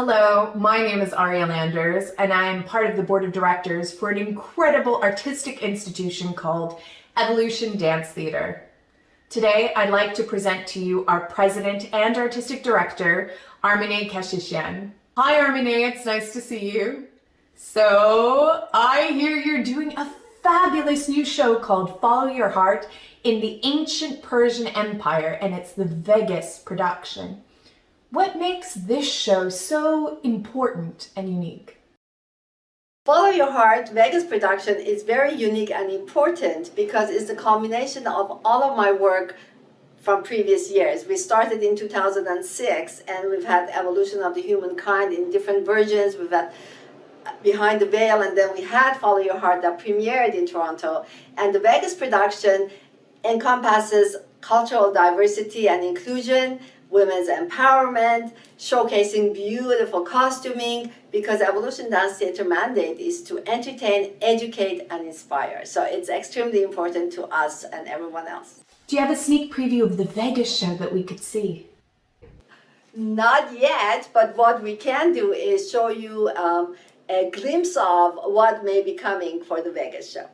Hello, my name is Aria Landers, and I am part of the board of directors for an incredible artistic institution called Evolution Dance Theater. Today, I'd like to present to you our president and artistic director, Armineh Keshishian. Hi, Armineh, it's nice to see you. So, I hear you're doing a fabulous new show called Follow Your Heart in the ancient Persian Empire, and it's the Vegas production. What makes this show so important and unique? Follow Your Heart Vegas production is very unique and important because it's a combination of all of my work from previous years. We started in 2006 and we've had Evolution of the Humankind in different versions. We've had Behind the Veil, and then we had Follow Your Heart that premiered in Toronto. And the Vegas production encompasses cultural diversity and inclusion, women's empowerment, showcasing beautiful costuming, because Evolution Dance Theater mandate is to entertain, educate, and inspire. So it's extremely important to us and everyone else. Do you have a sneak preview of the Vegas show that we could see? Not yet, but what we can do is show you a glimpse of what may be coming for the Vegas show.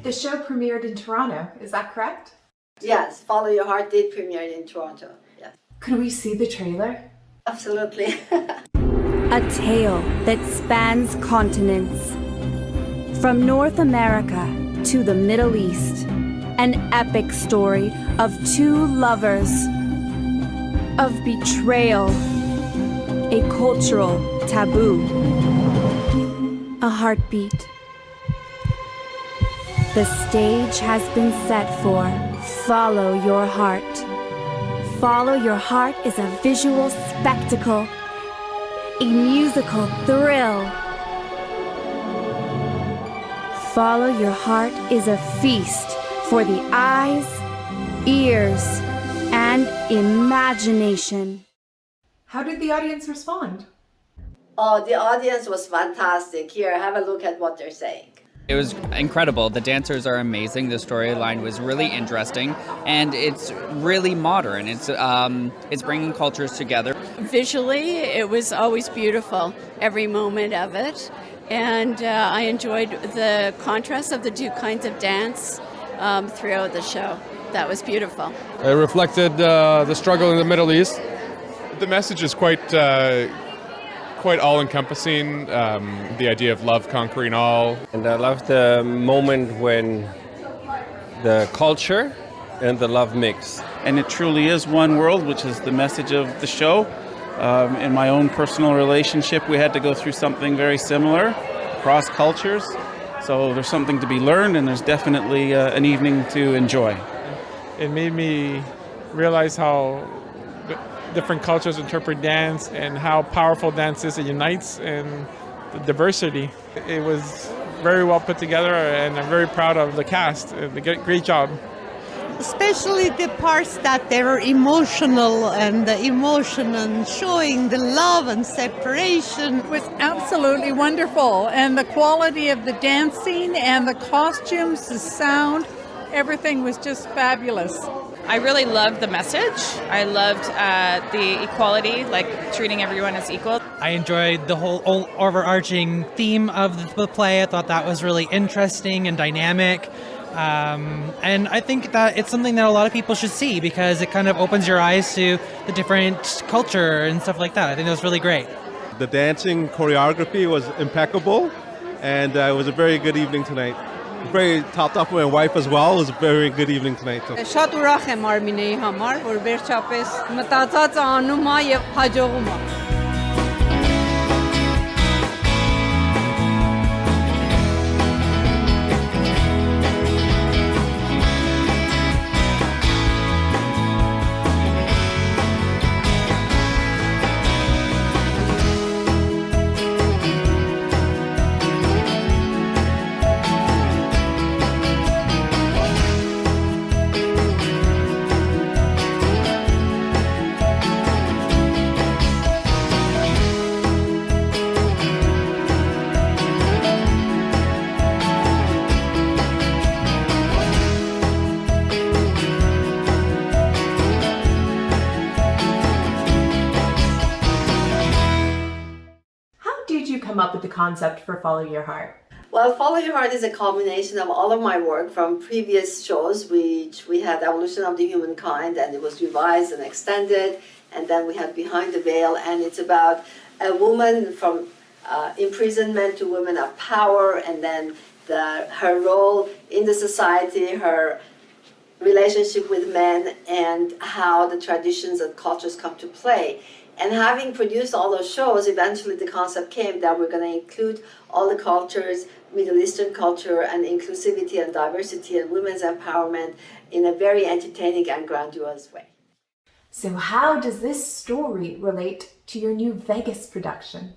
The show premiered in Toronto, is that correct? Yes, Follow Your Heart did premiere in Toronto. Yes, Could we see the trailer? absolutely. A tale that spans continents. From North America to the Middle East. An epic story of two lovers. Of betrayal. A cultural taboo. A heartbeat. The stage has been set for Follow Your Heart. Follow Your Heart is a visual spectacle, a musical thrill. Follow Your Heart is a feast for the eyes, ears, and imagination. How did the audience respond? Oh, the audience was fantastic. Here, have a look at what they're saying. It was incredible. The dancers are amazing. The storyline was really interesting, and it's really modern. It's bringing cultures together. Visually, it was always beautiful, every moment of it. And I enjoyed the contrast of the two kinds of dance throughout the show. That was beautiful. It reflected the struggle in the Middle East. The message is quite all-encompassing, the idea of love conquering all. And I love the moment when the culture and the love mix. And it truly is one world, which is the message of the show. In my own personal relationship, we had to go through something very similar across cultures. So there's something to be learned, and there's definitely an evening to enjoy. It made me realize how different cultures interpret dance and how powerful dance is. It unites and the diversity. It was very well put together, and I'm very proud of the cast. They did a great job. Especially the parts that they were emotional, and the emotion and showing the love and separation. It was absolutely wonderful, and the quality of the dancing and the costumes, the sound, everything was just fabulous. I really loved the message. I loved the equality, like treating everyone as equal. I enjoyed the whole overarching theme of the play. I thought that was really interesting and dynamic. And I think that it's something that a lot of people should see because it kind of opens your eyes to the different culture and stuff like that. I think that was really great. The dancing choreography was impeccable, and it was a very good evening tonight. Very topped off with my wife as well. It was a very good evening tonight. Շատ ուրախ եմ Արմինեի համար, որ վերջապես մտածած անում է եւ հաջողում է։ Did you come up with the concept for Follow Your Heart? Well, Follow Your Heart is a combination of all of my work from previous shows, which we had Evolution of the Humankind, and it was revised and extended, and then we had Behind the Veil, and it's about a woman from imprisonment to women of power, and then her role in the society, her relationship with men, and how the traditions and cultures come to play. And having produced all those shows, eventually the concept came that we're going to include all the cultures, Middle Eastern culture, and inclusivity and diversity and women's empowerment in a very entertaining and grandiose way. So how does this story relate to your new Vegas production?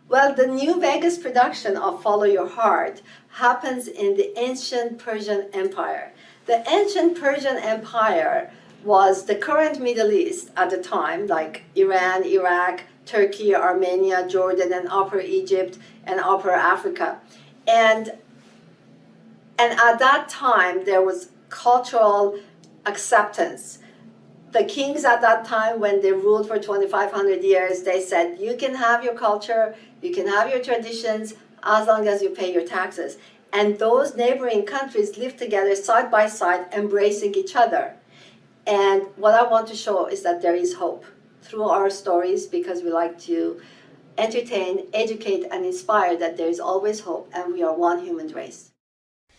Well, the new Vegas production of Follow Your Heart happens in the ancient Persian Empire. The ancient Persian Empire was the current Middle East at the time, like Iran, Iraq, Turkey, Armenia, Jordan, and Upper Egypt, and Upper Africa. And at that time, there was cultural acceptance. The kings at that time, when they ruled for 2,500 years, they said, you can have your culture, you can have your traditions, as long as you pay your taxes. And those neighboring countries lived together side by side, embracing each other. And what I want to show is that there is hope through our stories, because we like to entertain, educate, and inspire that there is always hope, and we are one human race.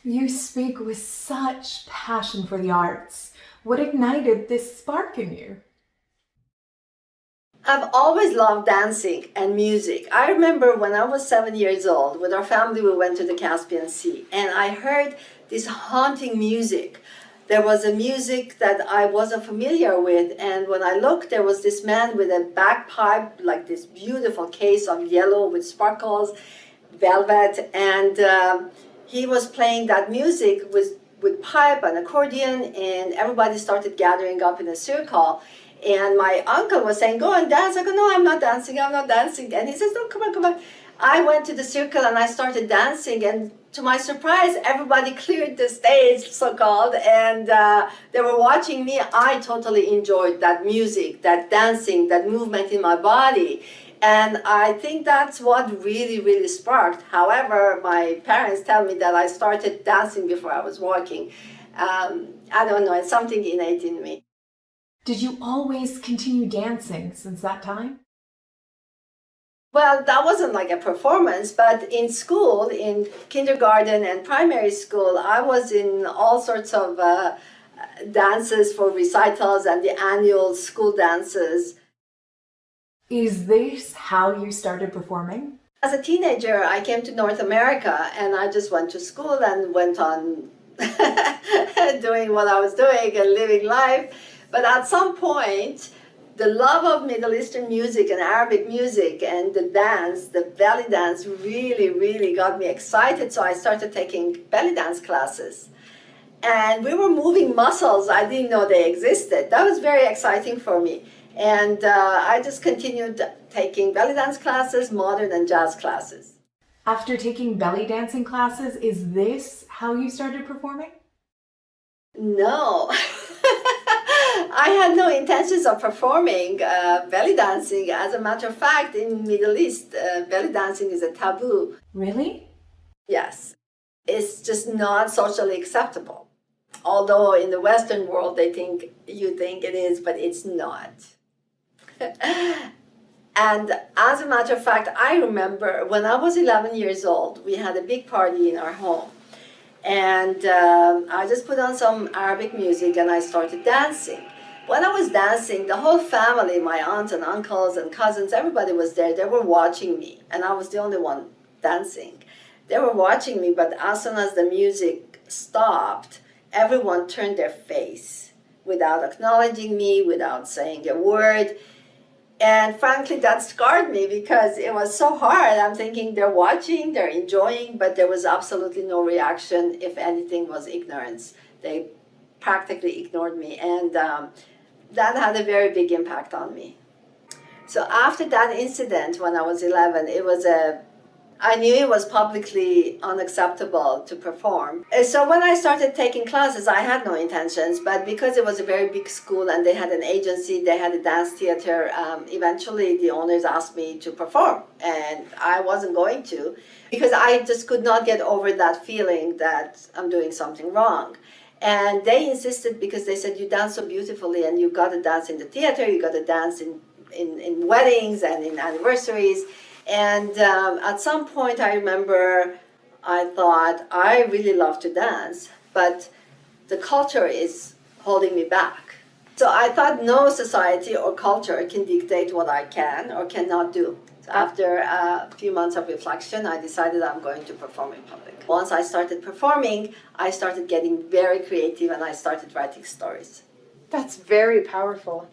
You speak with such passion for the arts. What ignited this spark in you? I've always loved dancing and music. I remember when I was 7 years old, with our family, we went to the Caspian Sea, and I heard this haunting music. There was a music that I wasn't familiar with, and when I looked, there was this man with a bagpipe, like this beautiful case of yellow with sparkles, velvet, and he was playing that music with pipe and accordion, and everybody started gathering up in a circle. And my uncle was saying, go and dance. I go, no, I'm not dancing. And he says, no, come on. I went to the circle and I started dancing, and to my surprise, everybody cleared the stage, so-called, and they were watching me. I totally enjoyed that music, that dancing, that movement in my body. And I think that's what really, really sparked. However, my parents tell me that I started dancing before I was walking. I don't know, it's something innate in me. Did you always continue dancing since that time? Well, that wasn't like a performance, but in school, in kindergarten and primary school, I was in all sorts of dances for recitals and the annual school dances. Is this how you started performing? As a teenager, I came to North America, and I just went to school and went on doing what I was doing and living life. But at some point, the love of Middle Eastern music and Arabic music and the dance, the belly dance, really, really got me excited. So I started taking belly dance classes. And we were moving muscles I didn't know they existed. That was very exciting for me. And I just continued taking belly dance classes, modern and jazz classes. After taking belly dancing classes, is this how you started performing? No. I had no intentions of performing belly dancing. As a matter of fact, in Middle East, belly dancing is a taboo. Really? Yes. It's just not socially acceptable. Although in the Western world, you think it is, but it's not. And as a matter of fact, I remember when I was 11 years old, we had a big party in our home. And I just put on some Arabic music and I started dancing. When I was dancing, the whole family, my aunts and uncles and cousins, everybody was there. They were watching me, and I was the only one dancing. They were watching me, but as soon as the music stopped, everyone turned their face without acknowledging me, without saying a word. And frankly, that scarred me because it was so hard. I'm thinking they're watching, they're enjoying, but there was absolutely no reaction. If anything, was ignorance. They practically ignored me, and that had a very big impact on me. So after that incident, when I was 11, I knew it was publicly unacceptable to perform. And so when I started taking classes, I had no intentions, but because it was a very big school and they had an agency, they had a dance theater, eventually the owners asked me to perform, and I wasn't going to because I just could not get over that feeling that I'm doing something wrong. And they insisted because they said, you dance so beautifully and you got to dance in the theater, you got to dance in weddings and in anniversaries. And at some point I remember I thought, I really love to dance, but the culture is holding me back. So I thought no society or culture can dictate what I can or cannot do. So after a few months of reflection, I decided I'm going to perform in public. Once I started performing, I started getting very creative and I started writing stories. That's very powerful.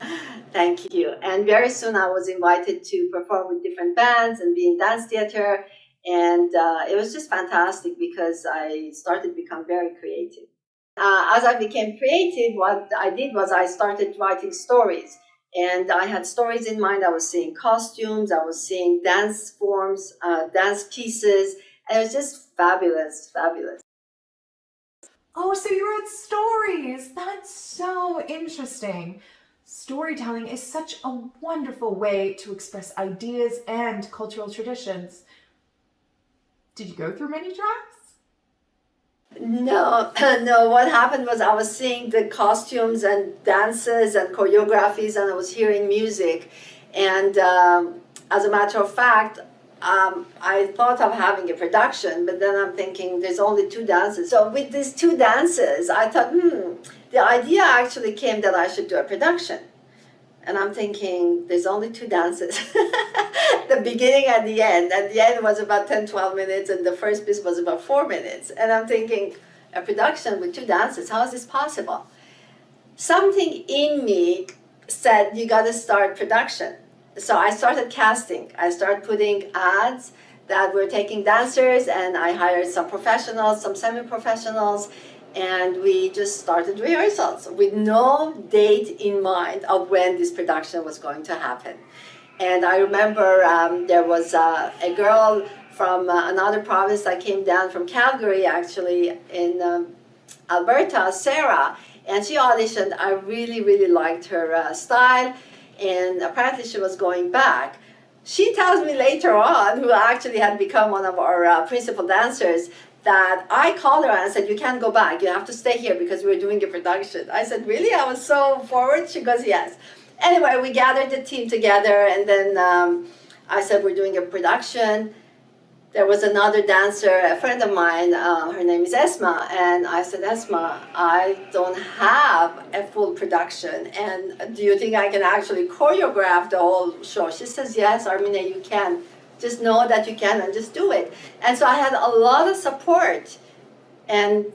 Thank you. And very soon I was invited to perform with different bands and be in dance theater. And it was just fantastic because I started to become very creative. As I became creative, what I did was I started writing stories. And I had stories in mind. I was seeing costumes, I was seeing dance forms, dance pieces. And it was just fabulous, fabulous. Oh, so you wrote stories. That's so interesting. Storytelling is such a wonderful way to express ideas and cultural traditions. Did you go through many drafts? No, no. What happened was I was seeing the costumes and dances and choreographies and I was hearing music. And as a matter of fact, I thought of having a production, but then I'm thinking there's only 2 dances. So with these 2 dances, I thought, the idea actually came that I should do a production. And I'm thinking, there's only 2 dances. The beginning and the end. And the end was about 10, 12 minutes, and the first piece was about 4 minutes. And I'm thinking, a production with 2 dances, how is this possible? Something in me said, you got to start production. So I started casting. I started putting ads that were taking dancers, and I hired some professionals, some semi-professionals, and we just started rehearsals with no date in mind of when this production was going to happen. And I remember there was a girl from another province that came down from Calgary, actually, in Alberta, Sarah, and she auditioned. I really, really liked her style, and apparently she was going back. She tells me later on, who actually had become one of our principal dancers, that I called her and said, you can't go back, you have to stay here because we're doing a production. I said, really? I was so forward. She goes, yes. Anyway, we gathered the team together, and then I said, we're doing a production. There was another dancer, a friend of mine, her name is Esma, and I said, Esma, I don't have a full production, and do you think I can actually choreograph the whole show? She says, yes, Armineh, you can. Just know that you can and just do it. And so I had a lot of support, and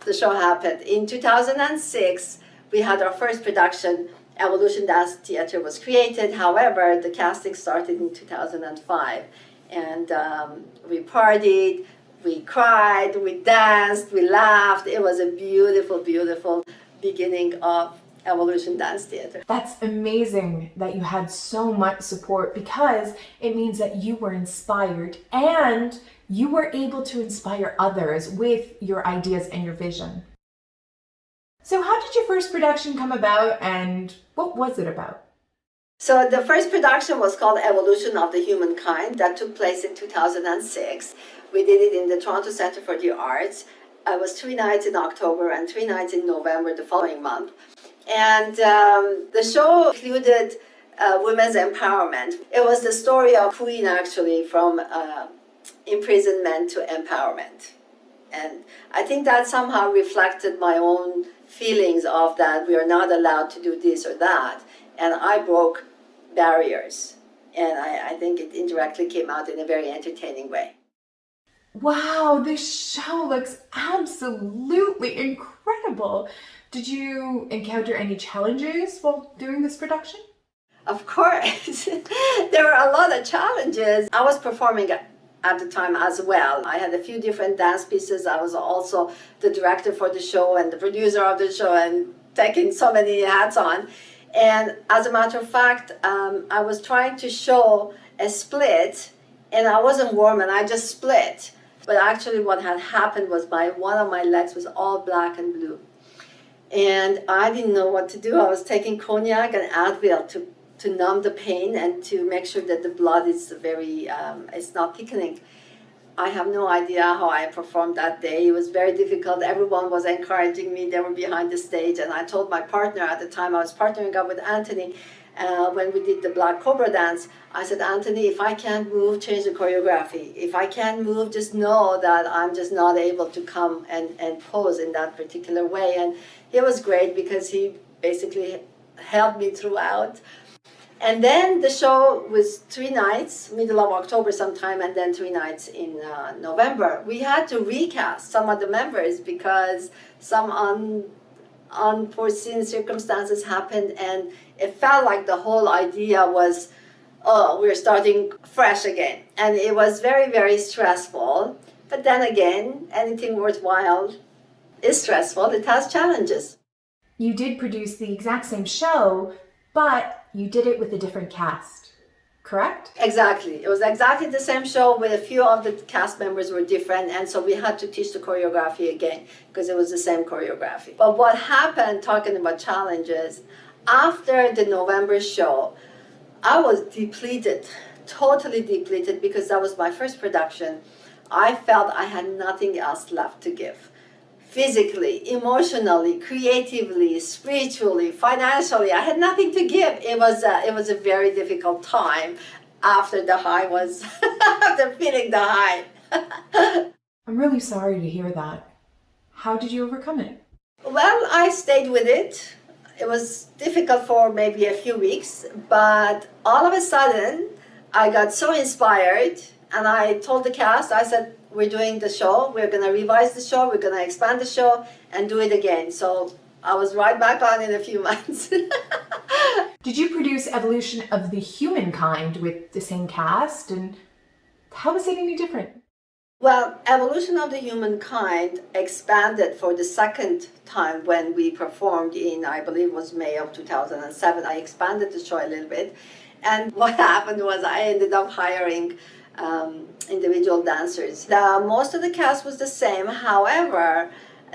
the show happened. In 2006, we had our first production. Evolution Dance Theater was created. However, the casting started in 2005. And we partied, we cried, we danced, we laughed. It was a beautiful, beautiful beginning of Evolution Dance Theater. That's amazing that you had so much support, because it means that you were inspired and you were able to inspire others with your ideas and your vision. So how did your first production come about, and what was it about? So the first production was called Evolution of the Humankind. That took place in 2006. We did it in the Toronto Centre for the Arts. It was 3 nights in October and 3 nights in November the following month. And the show included women's empowerment. It was the story of queen, actually, from imprisonment to empowerment. And I think that somehow reflected my own feelings of that we are not allowed to do this or that. And I broke barriers. And I think it indirectly came out in a very entertaining way. Wow, this show looks absolutely incredible. Did you encounter any challenges while doing this production? Of course. There were a lot of challenges. I was performing at the time as well. I had a few different dance pieces. I was also the director for the show and the producer of the show and taking so many hats on. And as a matter of fact, I was trying to show a split and I wasn't warm and I just split. But actually what had happened was one of my legs was all black and blue. And I didn't know what to do. I was taking cognac and Advil to numb the pain and to make sure that the blood is it's not thickening. I have no idea how I performed that day. It was very difficult. Everyone was encouraging me. They were behind the stage. And I told my partner at the time, I was partnering up with Anthony, when we did the Black Cobra dance, I said, Anthony, if I can't move, change the choreography. If I can't move, just know that I'm just not able to come and pose in that particular way. And he was great because he basically helped me throughout. And then the show was 3 nights, middle of October sometime, and then 3 nights in November. We had to recast some of the members because some unforeseen circumstances happened, and it felt like the whole idea was, oh, we're starting fresh again. And it was very, very stressful. But then again, anything worthwhile is stressful. It has challenges. You did produce the exact same show, but you did it with a different cast, correct? Exactly. It was exactly the same show with a few of the cast members were different, and so we had to teach the choreography again because it was the same choreography. But what happened, talking about challenges, after the November show, I was depleted, totally depleted, because that was my first production. I felt I had nothing else left to give. Physically, emotionally, creatively, spiritually, financially, I had nothing to give. It was a very difficult time after the high was, after feeling the high. I'm really sorry to hear that. How did you overcome it? Well, I stayed with it. It was difficult for maybe a few weeks, but all of a sudden, I got so inspired, and I told the cast, I said, we're doing the show, we're going to revise the show, we're going to expand the show, and do it again. So I was right back on in a few months. Did you produce Evolution of the Humankind with the same cast, and how was it any different? Well, Evolution of the Humankind expanded for the second time when we performed in, I believe it was May of 2007. I expanded the show a little bit. And what happened was I ended up hiring individual dancers. Most of the cast was the same. However,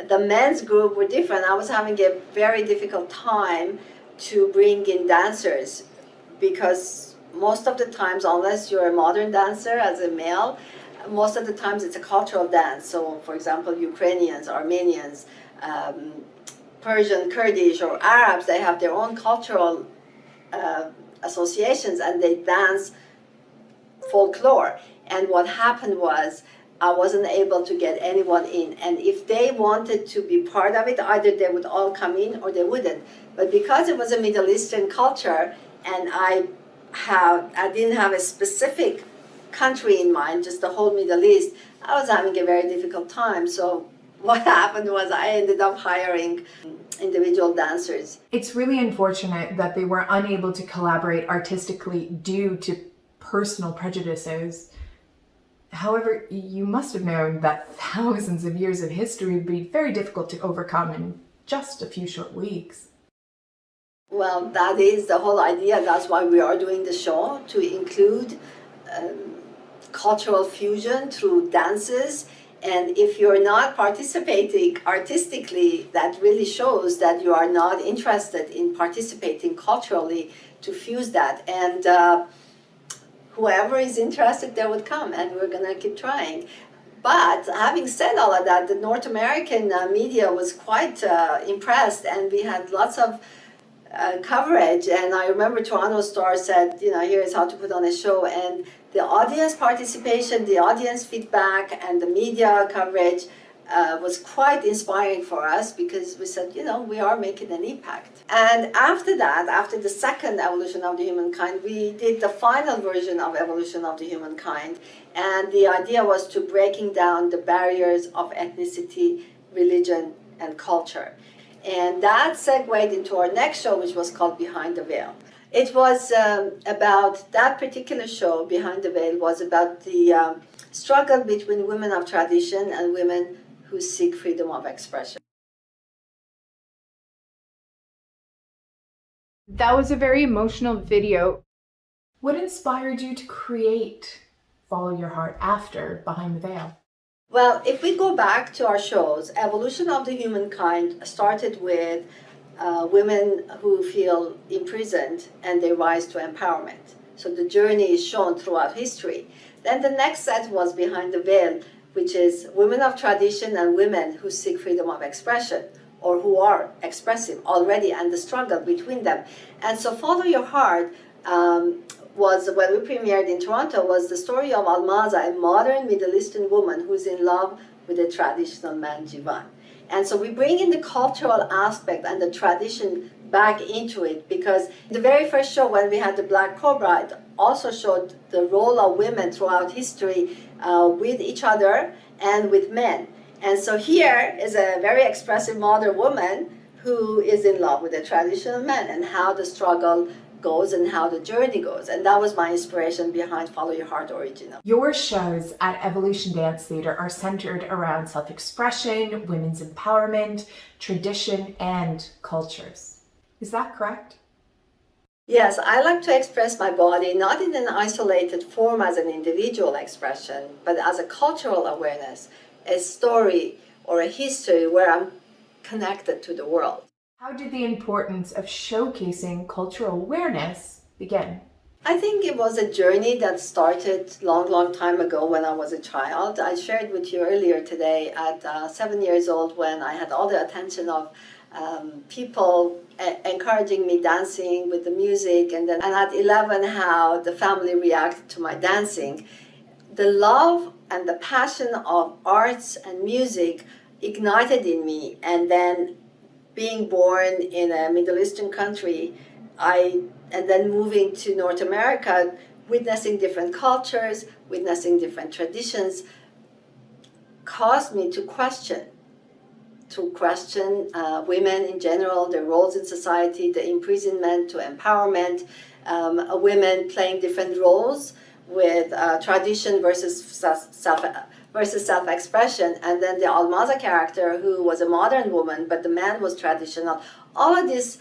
the men's group were different. I was having a very difficult time to bring in dancers because most of the times, unless you're a modern dancer as a male, most of the times it's a cultural dance. So, for example, Ukrainians, Armenians, Persian, Kurdish, or Arabs, they have their own cultural associations and they dance folklore. And what happened was I wasn't able to get anyone in. And if they wanted to be part of it, either they would all come in or they wouldn't. But because it was a Middle Eastern culture and I didn't have a specific country in mind, just the whole Middle East, I was having a very difficult time. So what happened was I ended up hiring individual dancers. It's really unfortunate that they were unable to collaborate artistically due to personal prejudices. However, you must have known that thousands of years of history would be very difficult to overcome in just a few short weeks. Well, that is the whole idea. That's why we are doing the show, to include cultural fusion through dances. And if you're not participating artistically, that really shows that you are not interested in participating culturally to fuse that. And whoever is interested, they would come, and we're going to keep trying. But having said all of that, the North American media was quite impressed, and we had lots of coverage. And I remember Toronto Star said, here's how to put on a show. And the audience participation, the audience feedback, and the media coverage was quite inspiring for us, because we said, we are making an impact. And after that, after the second Evolution of the Humankind, we did the final version of Evolution of the Humankind. And the idea was to breaking down the barriers of ethnicity, religion, and culture. And that segued into our next show, which was called Behind the Veil. It was about, that particular show, Behind the Veil, was about the struggle between women of tradition and women who seek freedom of expression. That was a very emotional video. What inspired you to create Follow Your Heart after Behind the Veil? Well, if we go back to our shows, Evolution of the Humankind started with women who feel imprisoned and they rise to empowerment. So the journey is shown throughout history. Then the next set was Behind the Veil, which is women of tradition and women who seek freedom of expression, or who are expressive already, and the struggle between them. And so Follow Your Heart was, when we premiered in Toronto, was the story of Almaza, a modern Middle Eastern woman who's in love with a traditional man, Jivan. And so we bring in the cultural aspect and the tradition back into it, because the very first show, when we had the Black Cobra, it also showed the role of women throughout history with each other and with men. And so here is a very expressive modern woman who is in love with a traditional man, and how the struggle goes and how the journey goes. And that was my inspiration behind Follow Your Heart original. Your shows at Evolution Dance Theater are centered around self-expression, women's empowerment, tradition, and cultures. Is that correct? Yes, I like to express my body not in an isolated form as an individual expression, but as a cultural awareness, a story or a history where I'm connected to the world. How did the importance of showcasing cultural awareness begin? I think it was a journey that started long time ago when I was a child. I shared with you earlier today at 7 years old, when I had all the attention of people encouraging me dancing with the music, and at 11 how the family reacted to my dancing. The love and the passion of arts and music ignited in me, and then being born in a Middle Eastern country, and then moving to North America, witnessing different cultures, witnessing different traditions, caused me to question women in general, their roles in society, the imprisonment to empowerment, women playing different roles with tradition versus self-expression, and then the Almaza character, who was a modern woman, but the man was traditional. All of this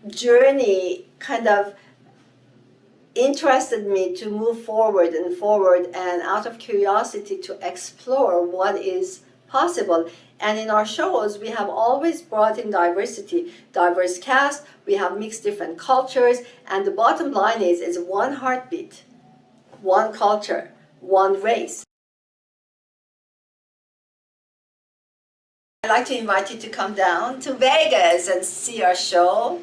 journey kind of interested me to move forward, and out of curiosity to explore what is possible. And in our shows, we have always brought in diversity, diverse cast, we have mixed different cultures, and the bottom line is one heartbeat, one culture, one race. I'd like to invite you to come down to Vegas and see our show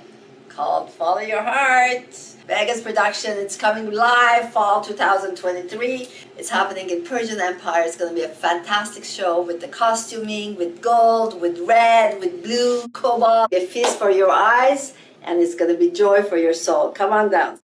called Follow Your Heart. Vegas production, it's coming live fall 2023. It's happening in Persian Empire. It's going to be a fantastic show with the costuming, with gold, with red, with blue, cobalt. A feast for your eyes, and it's going to be joy for your soul. Come on down.